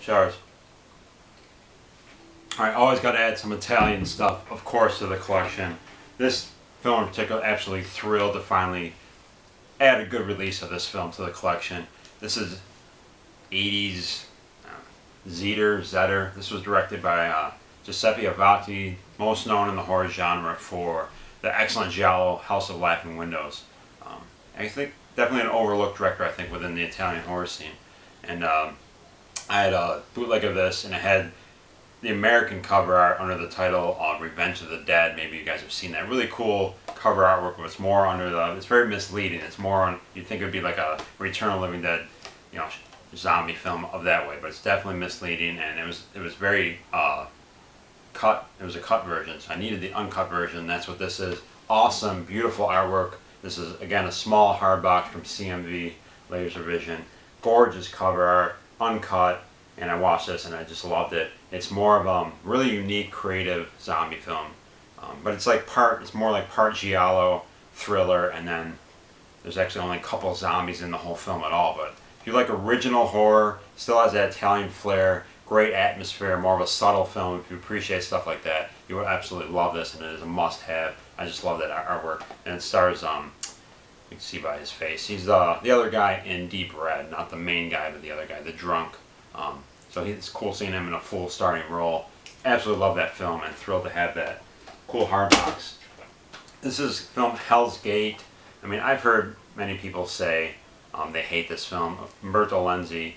Cheers. Alright, always got to add some Italian stuff, of course, to the collection. This film in particular, absolutely thrilled to finally add a good release of this film to the collection. This is 80s Zetter. This was directed by Giuseppe Avati, most known in the horror genre for the excellent giallo House of Laughing Windows. I think definitely an overlooked director, I think, within the Italian horror scene. And I had a bootleg of this, and it had the American cover art under the title Revenge of the Dead. Maybe you guys have seen that. Really cool cover artwork, but it's more under the, it's very misleading. It's more on, you'd think it would be like a Return of the Living Dead, you know, zombie film of that way, but it's definitely misleading, and it was very cut. It was a cut version, so I needed the uncut version. That's what this is. Awesome, beautiful artwork. This is, again, a small hardbox from CMV Laser Vision. Gorgeous cover art, uncut, and I watched this and I just loved it. It's more of a really unique, creative zombie film, but it's more like part giallo, thriller, and then there's actually only a couple zombies in the whole film at all. But if you like original horror, still has that Italian flair, great atmosphere, more of a subtle film. If you appreciate stuff like that, you will absolutely love this, and it is a must-have. I just love that artwork, and it stars, you can see by his face, he's the other guy in Deep Red, not the main guy, but the other guy, the drunk. So it's cool seeing him in a full starting role. Absolutely love that film, and thrilled to have that cool hardbox. This is film Hell's Gate. I mean, I've heard many people say they hate this film, Umberto Lenzi,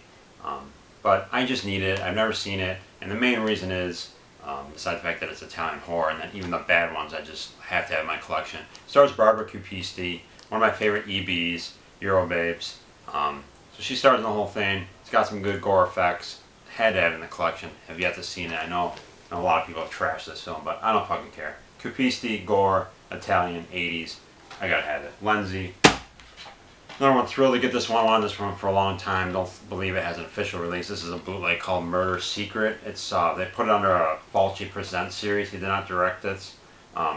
but I just need it. I've never seen it, and the main reason is, besides the fact that it's Italian horror, and that even the bad ones I just have to have in my collection. Stars Barbara Cupisti, one of my favorite EBs, Eurobabes. So she stars in the whole thing. It's got some good gore effects. Had to have it in the collection. Have yet to see it. I know a lot of people have trashed this film, but I don't fucking care. Cupisti, gore, Italian, 80s. I gotta have it. Lenzi. Another one, thrilled to get this one. I wanted this one for a long time. Don't believe it has an official release. This is a bootleg called Murder Secret. It's they put it under a Fulci Presents series. He did not direct this.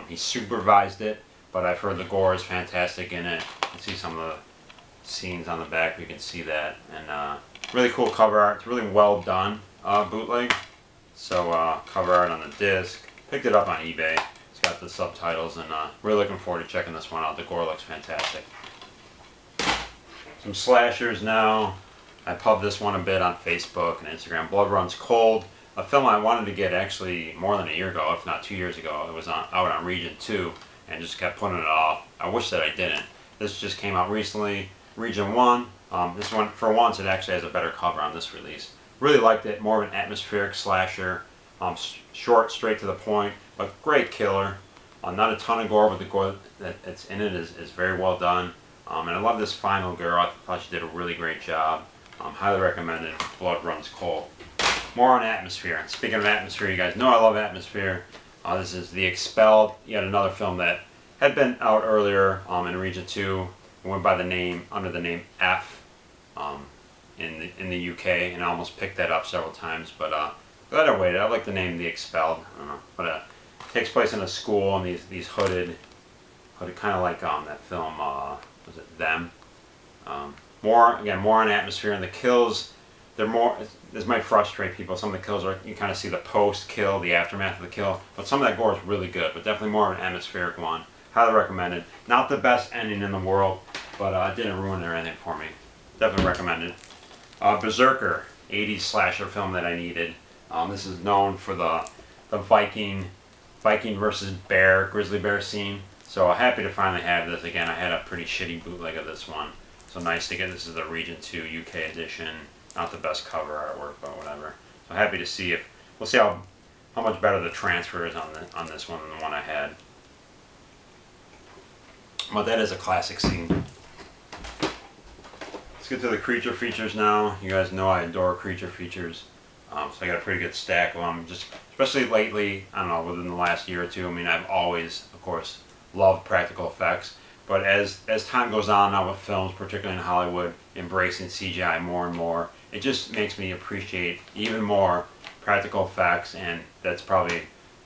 He supervised it, but I've heard the gore is fantastic in it. You can see some of the scenes on the back. We can see that, and really cool cover art. It's really well done bootleg. So cover art on the disc. Picked it up on eBay. It's got the subtitles, and really looking forward to checking this one out. The gore looks fantastic. Some slashers now. I pubbed this one a bit on Facebook and Instagram. Blood Runs Cold, a film I wanted to get actually more than a year ago, if not 2 years ago. It was out on Region 2 and just kept putting it off. I wish that I didn't. This just came out recently, Region 1. This one, for once, it actually has a better cover on this release. Really liked it. More of an atmospheric slasher. Short, straight to the point, but great killer. Not a ton of gore, but the gore that's in it is very well done. And I love this final girl. I thought she did a really great job. Highly recommended. Blood Runs Cold. More on atmosphere. And speaking of atmosphere, you guys know I love atmosphere. This is The Expelled, yet another film that had been out earlier in Region 2. It went by the name, under the name F in the UK, and I almost picked that up several times, but glad I waited. I like the name The Expelled. I don't know, but it takes place in a school, and these hooded, kind of like that film. Was it Them? More on atmosphere, and the kills. They're more. This might frustrate people. Some of the kills are, you kind of see the post-kill, the aftermath of the kill, but some of that gore is really good. But definitely more of an atmospheric one. Highly recommended. Not the best ending in the world, but it didn't ruin anything for me. Definitely recommended. Berserker, 80s slasher film that I needed. This is known for the Viking versus bear, grizzly bear scene. So happy to finally have this. Again, I had a pretty shitty bootleg of this one. So nice to get this. Is the Region 2 UK edition. Not the best cover artwork, but whatever. So happy to see if, we'll see how much better the transfer is on this one than the one I had. But that is a classic scene. Let's get to the creature features now. You guys know I adore creature features. So I got a pretty good stack of them. Just especially lately, I don't know, within the last year or two. I mean, I've always, of course, loved practical effects. But as time goes on now with films, particularly in Hollywood, embracing CGI more and more, it just makes me appreciate even more practical effects, and that's probably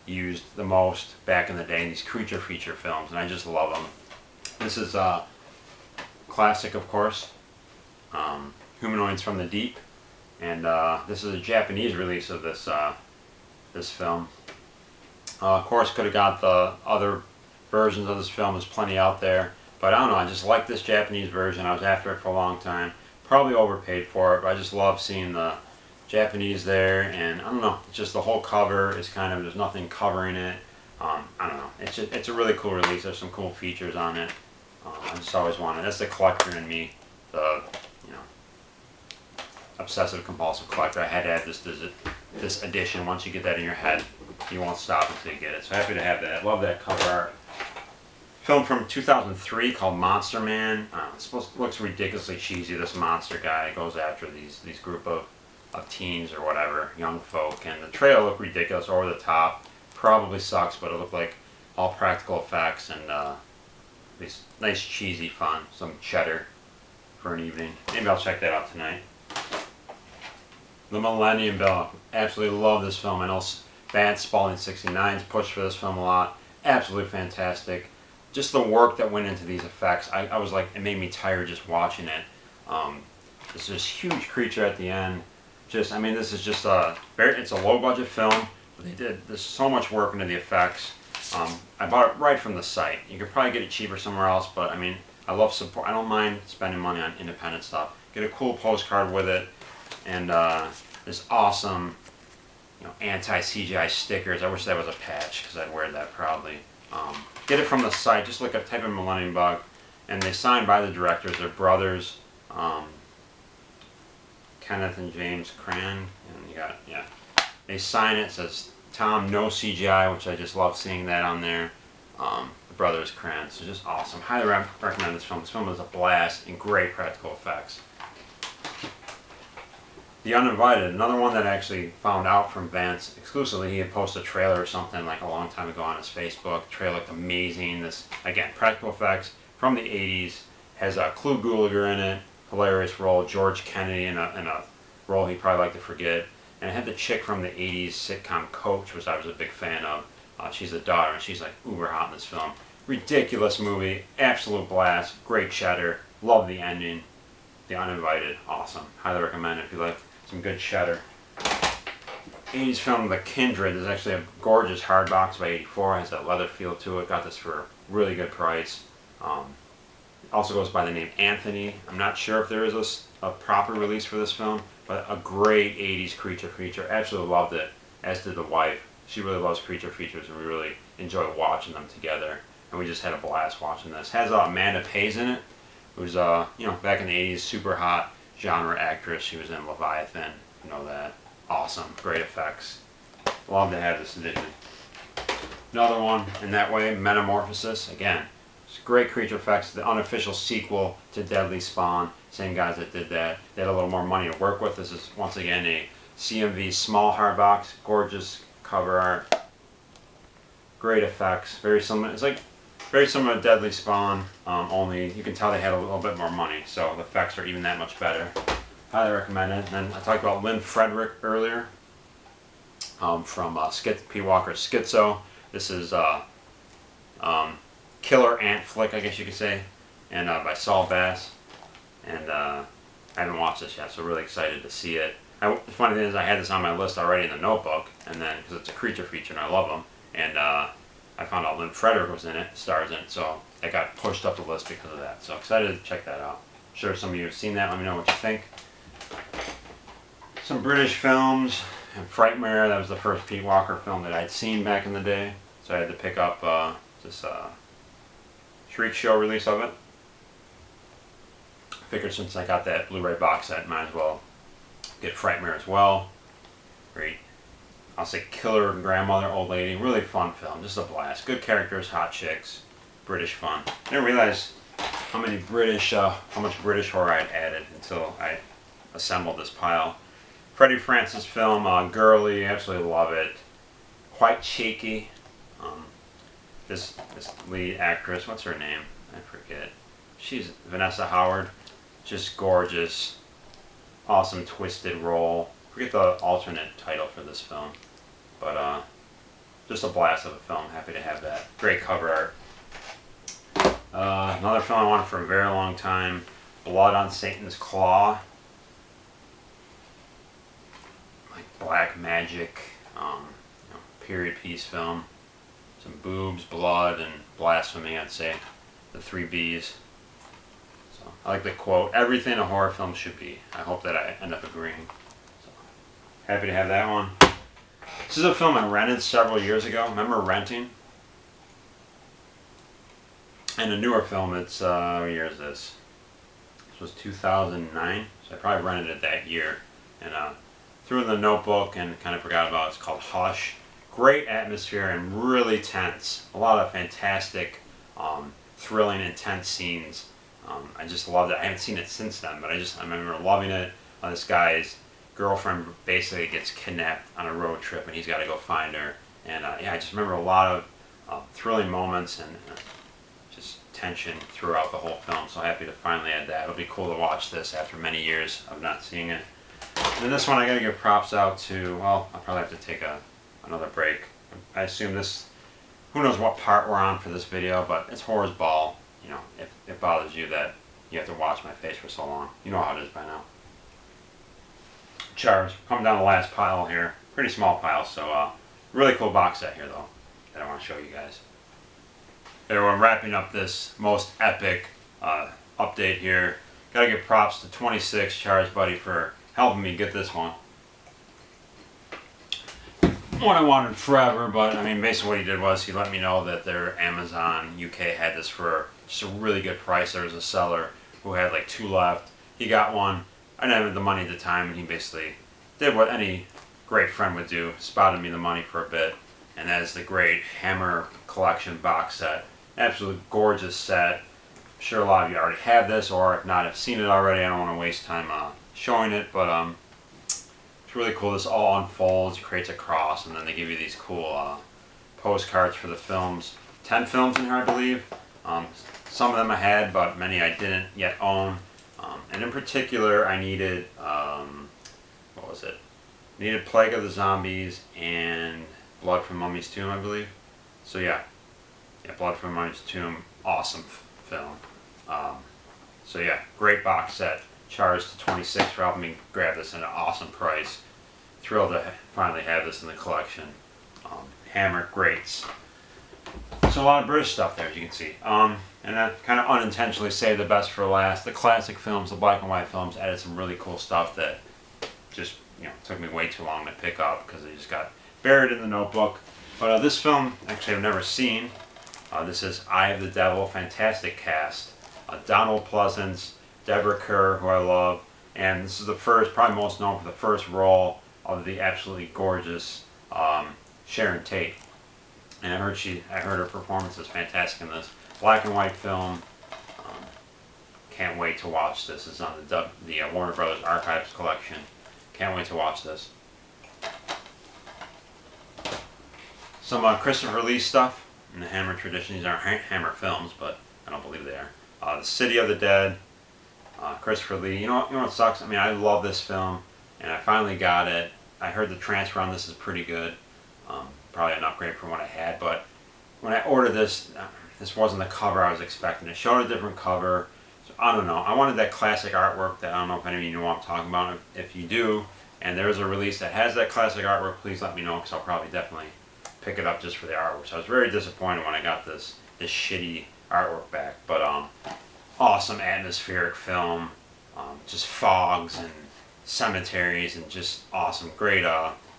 used the most back in the day in these creature feature films, and I just love them. This is a classic, of course, Humanoids from the Deep. and this is a Japanese release of this film. Of course, could have got the other versions of this film. There's plenty out there, but I don't know. I just like this Japanese version. I was after it for a long time. Probably overpaid for it, but I just love seeing the Japanese there, and I don't know. It's just the whole cover is kind of, there's nothing covering it. I don't know. It's a really cool release. There's some cool features on it. I just always wanted. That's the collector in me, the obsessive compulsive collector. I had to have this edition. Once you get that in your head, you won't stop until you get it. So happy to have that. Love that cover art. Film from 2003 called Monster Man. Looks ridiculously cheesy. This monster guy goes after these group of teens or whatever, young folk, and the trailer looked ridiculous, over the top. Probably sucks, but it looked like all practical effects and these nice cheesy fun, some cheddar for an evening. Maybe I'll check that out tonight. The Millennium Bug. Absolutely love this film. I know Vance Spalding 69's pushed for this film a lot. Absolutely fantastic. Just the work that went into these effects. I was like, it made me tired just watching it. There's this huge creature at the end. I mean, this is just it's a low budget film, but there's so much work into the effects. I bought it right from the site. You could probably get it cheaper somewhere else, but I mean, I love support. I don't mind spending money on independent stuff. Get a cool postcard with it, and this awesome, anti-CGI stickers. I wish that was a patch, because I'd wear that proudly. Get it from the site. Just look up, type in Millennium Bug, and they signed by the directors. They're brothers, Kenneth and James Cran, and they sign it. It says Tom, no CGI, which I just love seeing that on there. The brothers Cran, so just awesome. Highly recommend this film. This film is a blast and great practical effects. The Uninvited, another one that I actually found out from Vance exclusively. He had posted a trailer or something like a long time ago on his Facebook. The trailer looked amazing. This, again, practical effects from the 80s. Has Clu Gulager in it. Hilarious role. George Kennedy in a role he'd probably like to forget. And it had the chick from the 80s sitcom Coach, which I was a big fan of. She's the daughter, and she's like uber hot in this film. Ridiculous movie. Absolute blast. Great cheddar. Love the ending. The Uninvited. Awesome. Highly recommend it if you like some good cheddar. 80s film The Kindred is actually a gorgeous hardbox by 84. It has that leather feel to it. Got this for a really good price. Also goes by the name Anthony. I'm not sure if there is a proper release for this film, but a great 80s creature feature. Absolutely loved it, as did the wife. She really loves creature features, and we really enjoy watching them together. And we just had a blast watching this. Has Amanda Pays in it, who's back in the 80s, super hot genre actress. She was in Leviathan. You know that. Awesome. Great effects. Love to have this edition. Another one in that way, Metamorphosis. Again, it's great creature effects. The unofficial sequel to Deadly Spawn. Same guys that did that. They had a little more money to work with. This is, once again, a CMV small hardbox. Gorgeous cover art. Great effects. Very similar. It's like very similar to Deadly Spawn, only you can tell they had a little bit more money, so the effects are even that much better. Highly recommend it. And then I talked about Lynn Frederick earlier, from P. Walker's Schizo. This is Killer Ant Flick, I guess you could say, and by Saul Bass. And I haven't watched this yet, so really excited to see it. The funny thing is, I had this on my list already in the notebook, and then because it's a creature feature and I love them, and I found out Lynn Frederick was in it, stars in it, so it got pushed up the list because of that. So excited to check that out. I'm sure some of you have seen that. Let me know what you think. Some British films. And Frightmare, that was the first Pete Walker film that I'd seen back in the day, so I had to pick up this Shriek Show release of it. I figured since I got that Blu-ray box set, might as well get Frightmare as well. Great. I'll say killer grandmother, old lady. Really fun film. Just a blast. Good characters, hot chicks, British fun. I didn't realize how much British horror I'd added until I assembled this pile. Freddie Francis film, girly, absolutely love it. Quite cheeky. This lead actress, what's her name? I forget. She's Vanessa Howard. Just gorgeous. Awesome twisted role. Forget the alternate title for this film. But just a blast of a film. Happy to have that. Great cover art. Another film I wanted for a very long time. Blood on Satan's Claw. like black magic, period piece film. Some boobs, blood, and blasphemy, I'd say. The 3 Bs. So I like the quote, everything a horror film should be. I hope that I end up agreeing. So, happy to have that one. This is a film I rented several years ago. Remember renting? And a newer film, it's, what year is this? This was 2009, so I probably rented it that year. And threw it in the notebook and kind of forgot about it. It's called Hush. Great atmosphere and really tense. A lot of fantastic, thrilling, intense scenes. I just loved it. I haven't seen it since then, but I remember loving it. This guy's girlfriend basically gets kidnapped on a road trip, and he's got to go find her. And yeah, I just remember a lot of thrilling moments and just tension throughout the whole film. So happy to finally add that. It'll be cool to watch this after many years of not seeing it. And then this one I got to give props out to. Well, I'll probably have to take another break. I assume this, who knows what part we're on for this video, but it's Horror's Ball. You know, if it bothers you that you have to watch my face for so long. You know how it is by now. Chars, coming down the last pile here. Pretty small pile, so really cool box set here though, that I want to show you guys. There, we're wrapping up this most epic update here. Gotta give props to 26 Chars buddy for helping me get this one. One I wanted forever, but I mean basically what he did was he let me know that their Amazon UK had this for just a really good price. There was a seller who had like 2 left. He got one. I didn't have the money at the time, and he basically did what any great friend would do, spotted me the money for a bit, and that is the great Hammer Collection box set. Absolutely gorgeous set. I'm sure a lot of you already have this, or if not, have seen it already. I don't want to waste time showing it, but it's really cool. This all unfolds, creates a cross, and then they give you these cool postcards for the films. 10 films in here, I believe. Some of them I had, but many I didn't yet own. And in particular, I needed, what was it? Needed Plague of the Zombies and Blood from Mummy's Tomb, I believe. So yeah, Blood from Mummy's Tomb, awesome film. So yeah, great box set. Charged to 26 for helping me grab this at an awesome price. Thrilled to finally have this in the collection. Hammer greats. So a lot of British stuff there, as you can see. And I kind of unintentionally saved the best for last. The classic films, the black and white films, added some really cool stuff that just took me way too long to pick up because they just got buried in the notebook. But this film, actually I've never seen. This is Eye of the Devil, fantastic cast. Donald Pleasance, Deborah Kerr, who I love, and this is the first, probably most known for the first role of the absolutely gorgeous Sharon Tate. And I heard her performance is fantastic in this. Black and white film. Can't wait to watch this. It's on the Warner Brothers Archives collection. Can't wait to watch this. Some Christopher Lee stuff in the Hammer tradition. These aren't Hammer films, but I don't believe they are. The City of the Dead. Christopher Lee. You know what sucks? I mean, I love this film, and I finally got it. I heard the transfer on this is pretty good. Probably an upgrade from what I had, but when I ordered this, this wasn't the cover I was expecting. It showed a different cover. So I don't know. I wanted that classic artwork that I don't know if any of you know what I'm talking about. If you do, and there's a release that has that classic artwork, please let me know because I'll probably definitely pick it up just for the artwork. So I was very disappointed when I got this shitty artwork back. But awesome atmospheric film. Just fogs and cemeteries and just awesome. Great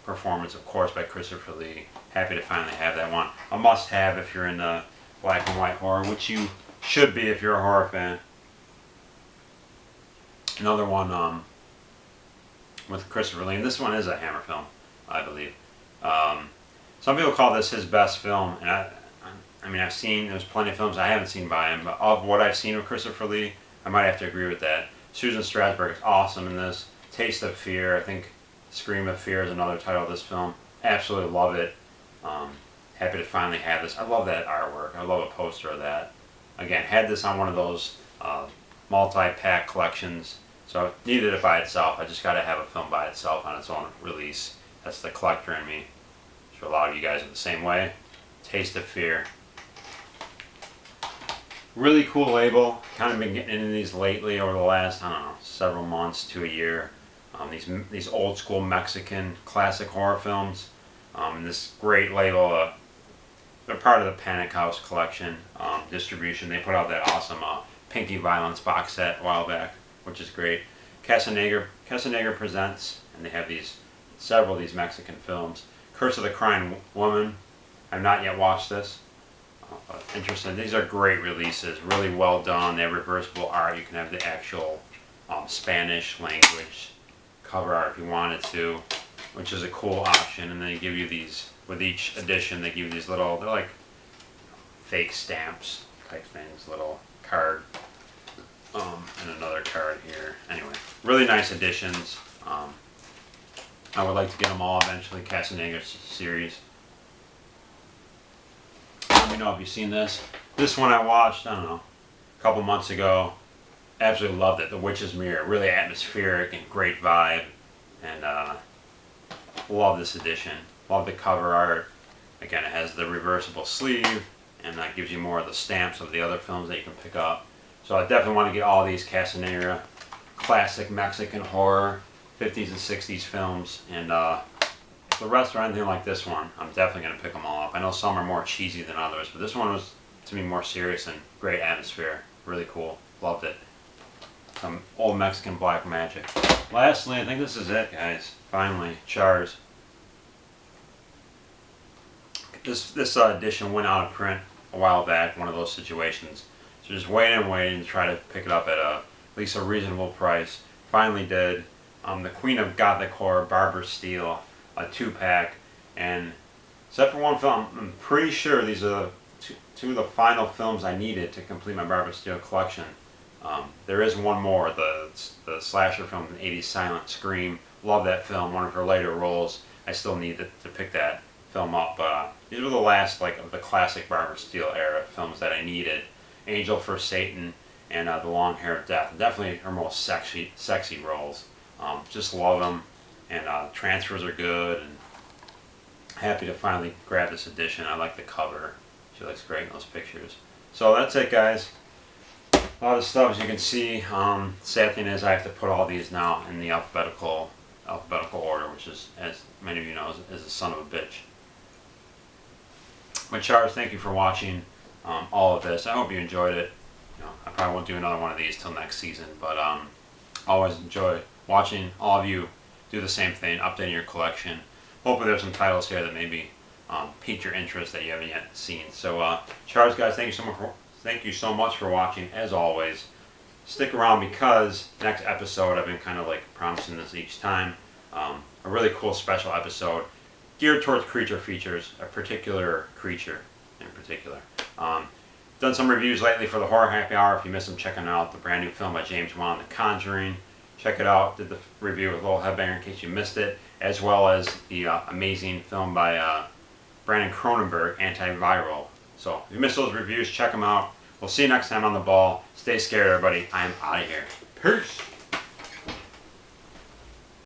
performance, of course, by Christopher Lee. Happy to finally have that one. A must-have if you're into black and white horror, which you should be if you're a horror fan. Another one with Christopher Lee, and this one is a Hammer film, I believe. Some people call this his best film, and I mean, there's plenty of films I haven't seen by him, but of what I've seen with Christopher Lee, I might have to agree with that. Susan Strasberg is awesome in this. Taste of Fear, I think Scream of Fear is another title of this film. Absolutely love it. Happy to finally have this. I love that artwork. I love a poster of that. Again, had this on one of those multi-pack collections, so I needed it by itself. I just got to have a film by itself on its own release. That's the collector in me. I'm sure a lot of you guys are the same way. Taste of Fear. Really cool label. Kind of been getting into these lately over the last, I don't know, several months to a year. these old school Mexican classic horror films. And this great label, they're part of the Panic House collection distribution. They put out that awesome Pinky Violence box set a while back, which is great. Casanegra Presents, and they have several of these Mexican films. Curse of the Crying Woman. I've not yet watched this. Interesting. These are great releases, really well done. They have reversible art. You can have the actual Spanish language cover art if you wanted to, which is a cool option. And then they give you these, with each edition, they give you these little, they're like fake stamps type things, little card, and another card here. Anyway, really nice editions. I would like to get them all eventually, Casanegra series. Let me know if you've seen this. This one I watched, I don't know, a couple months ago. Absolutely loved it. The Witch's Mirror. Really atmospheric and great vibe. And love this edition. Love the cover art. Again, it has the reversible sleeve, and that gives you more of the stamps of the other films that you can pick up. So I definitely want to get all these Casanegra classic Mexican horror 50s and 60s films. And if the rest are anything like this one, I'm definitely going to pick them all up. I know some are more cheesy than others, but this one was, to me, more serious and great atmosphere. Really cool. Loved it. Some old Mexican black magic. Lastly, I think this is it, guys. Finally, Chars. This edition went out of print a while back, one of those situations. So just waiting to try to pick it up at least a reasonable price. Finally did. The Queen of Gothic Horror, Barbara Steele, a 2-pack. And except for one film, I'm pretty sure these are two of the final films I needed to complete my Barbara Steele collection. There is one more, the slasher film, the 80s Silent Scream. Love that film, one of her later roles. I still need to pick that film up. These were the last of the classic Barbara Steele era films that I needed. Angel for Satan and The Long Hair of Death. Definitely her most sexy roles. Just love them, and transfers are good, and happy to finally grab this edition. I like the cover. She looks great in those pictures. So that's it, guys. A lot of stuff, as you can see. Sad thing is I have to put all these now in the alphabetical order, which is, as many of you know, is a son of a bitch. But Chars, thank you for watching all of this. I hope you enjoyed it. I probably won't do another one of these till next season, but always enjoy watching all of you do the same thing, updating your collection. Hopefully there's some titles here that maybe pique your interest that you haven't yet seen. So Chars, guys, thank you so much for watching. As always, stick around because next episode, I've been kind of promising this each time, a really cool special episode geared towards creature features, a particular creature in particular. Done some reviews lately for the Horror Happy Hour. If you missed them, check them out. The brand new film by James Wan, The Conjuring. Check it out. Did the review with Little Headbanger in case you missed it, as well as the amazing film by Brandon Cronenberg, Antiviral. So if you missed those reviews, check them out. We'll see you next time on The Ball. Stay scared, everybody. I'm out of here. Peace.